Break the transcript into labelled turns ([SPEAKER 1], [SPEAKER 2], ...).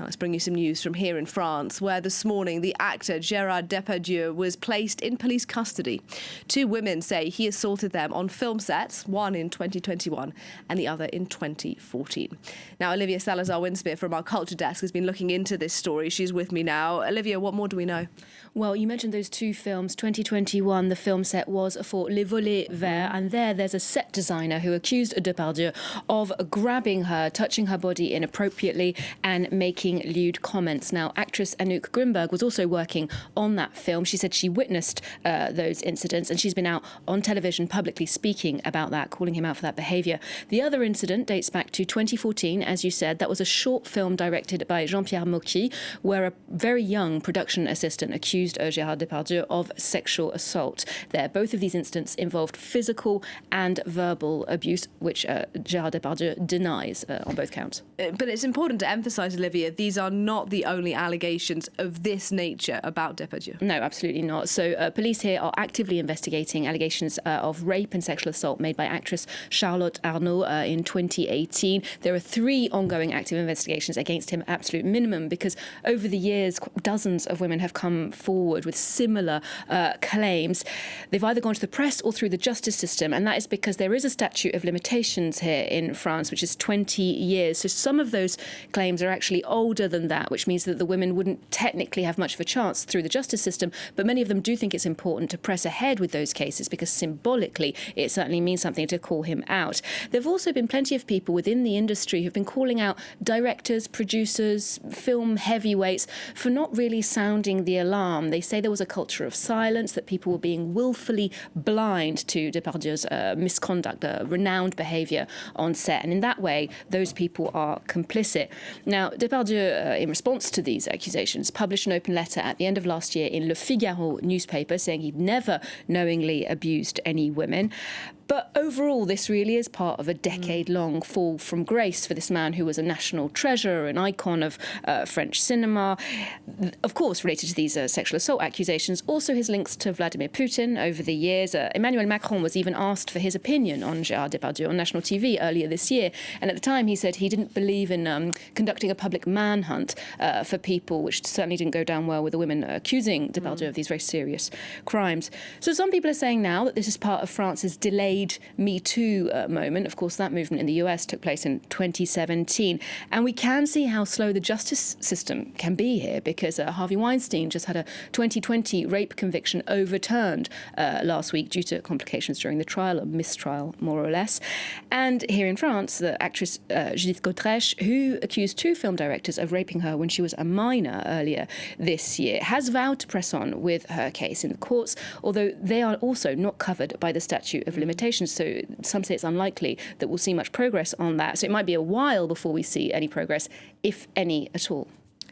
[SPEAKER 1] Let's bring you some news from here in France, where this morning the actor Gerard Depardieu was placed in police custody. Two women say he assaulted them on film sets, one in 2021 and the other in 2014. Now, Olivia Salazar-Winspear from our culture desk has been looking into this story. She's with me now. Olivia, what more do we know?
[SPEAKER 2] Well, you mentioned those two films. 2021, the film set was for Les Volets Verts, and there's a set designer who accused Depardieu of grabbing her, touching her body inappropriately and making lewd comments. Now, actress Anouk Grimberg was also working on that film. She said she witnessed those incidents, and she's been out on television publicly speaking about that, calling him out for that behaviour. The other incident dates back to 2014, as you said. That was a short film directed by Jean-Pierre Mocky, where a very young production assistant accused Gerard Depardieu of sexual assault there. Both of these incidents involved physical and verbal abuse, which Gerard Depardieu denies on both counts.
[SPEAKER 1] But it's important to emphasise, Olivia, these are not the only allegations of this nature about Depardieu.
[SPEAKER 2] No, absolutely not. So police here are actively investigating allegations of rape and sexual assault made by actress Charlotte Arnault in 2018. There are 3 ongoing active investigations against him, absolute minimum, because over the years, dozens of women have come forward with similar claims. They've either gone to the press or through the justice system, and that is because there is a statute of limitations here in France, which is 20 years. So some of those claims are actually older than that, which means that the women wouldn't technically have much of a chance through the justice system, but many of them do think it's important to press ahead with those cases because symbolically it certainly means something to call him out. There have also been plenty of people within the industry who've been calling out directors, producers, film heavyweights for not really sounding the alarm. They say there was a culture of silence, that people were being willfully blind to Depardieu's misconduct, renowned behaviour on set. And in that way, those people are complicit. Now, Depardieu, in response to these accusations, published an open letter at the end of last year in Le Figaro newspaper saying he'd never knowingly abused any women. But overall, this really is part of a decade-long fall from grace for this man who was a national treasure, an icon of French cinema. Of course, related to these sexual assault accusations, also his links to Vladimir Putin over the years. Emmanuel Macron was even asked for his opinion on Gerard Depardieu on national TV earlier this year. And at the time, he said he didn't believe in conducting a public manhunt for people, which certainly didn't go down well with the women accusing Depardieu of these very serious crimes. So some people are saying now that this is part of France's delayed Me Too moment. Of course, that movement in the US took place in 2017. And we can see how slow the justice system can be here, because Harvey Weinstein just had a 2020 rape conviction overturned last week due to complications during the trial, a mistrial, more or less. And here in France, the actress Judith Godrèche, who accused 2 film directors of raping her when she was a minor earlier this year, has vowed to press on with her case in the courts, although they are also not covered by the statute of limitations. So some say it's unlikely that we'll see much progress on that. So it might be a while before we see any progress, if any at all.